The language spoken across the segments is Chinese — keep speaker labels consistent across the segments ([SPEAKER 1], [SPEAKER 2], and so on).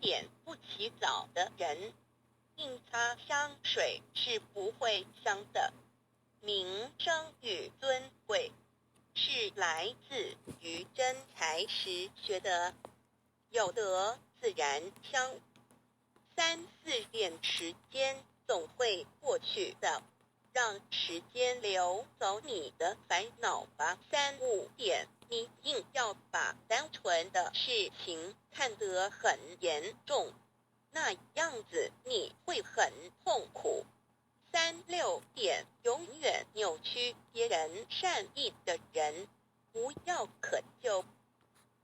[SPEAKER 1] 点不洗澡的人，硬擦香水是不会香的。名声与尊贵是来自于真才实学的，有德自然香。3-4点时间总会过去的，让时间流走你的烦恼吧。3-5点，你硬要把单纯的事情看得很严重，那样子你会很痛苦。3-6点，永远扭曲别人善意的人，不要可救。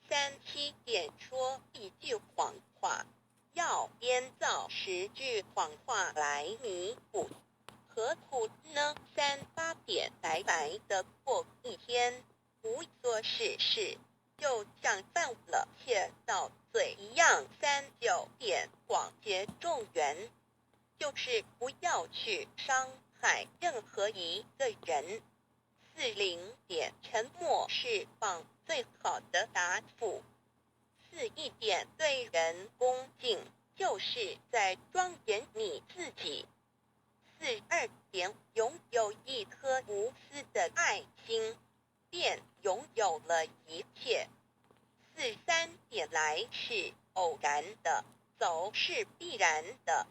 [SPEAKER 1] 3-7点，说一句谎话，要编造10句谎话来弥补，何苦呢？3-8点，白白的过一天，不做事，就像犯了窃盗罪一样。3-9点，广结众缘，就是不要去伤害任何一个人。4-0点，沉默是放最好的答复。4-1点，对人恭敬，就是在庄严你自己。4-2点，拥有一颗无私的爱心，便拥有了一切。4-3点，来是偶然的，走是必然的，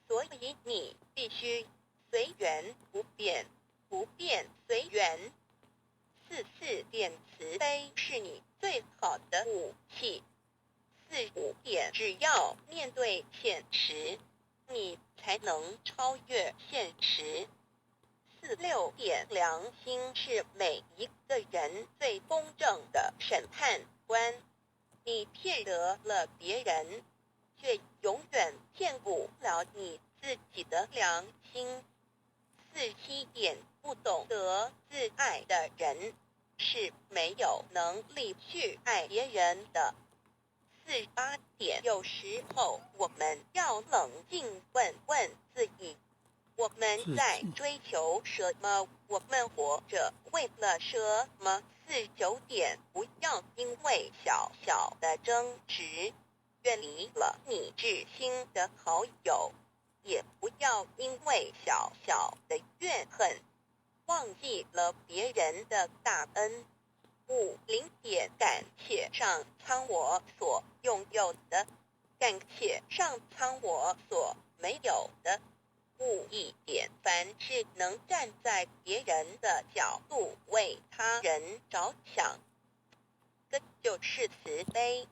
[SPEAKER 1] 所以你必须随缘不变，不变随缘。4-4点，慈悲是你最好的武器。4-5点，只要面对现实，你才能超越现实。4-6点，良心是每一个人最公正的审判官，你骗得了别人，却永远骗不了你自己的良心。4-7点，不懂得自爱的人是没有能力去爱别人的。4-8点，有时候我们要冷静问问自己，我们在追求什么？我们活着为了什么？4-9点，不要因为小小的争执远离了你至亲的好友，也不要因为小小的怨恨忘记了别人的大恩。5-0点，感谢上苍我所拥有的，感谢上苍我所没有的。5-1点，凡是能站在别人的角度为他人着想，这就是慈悲。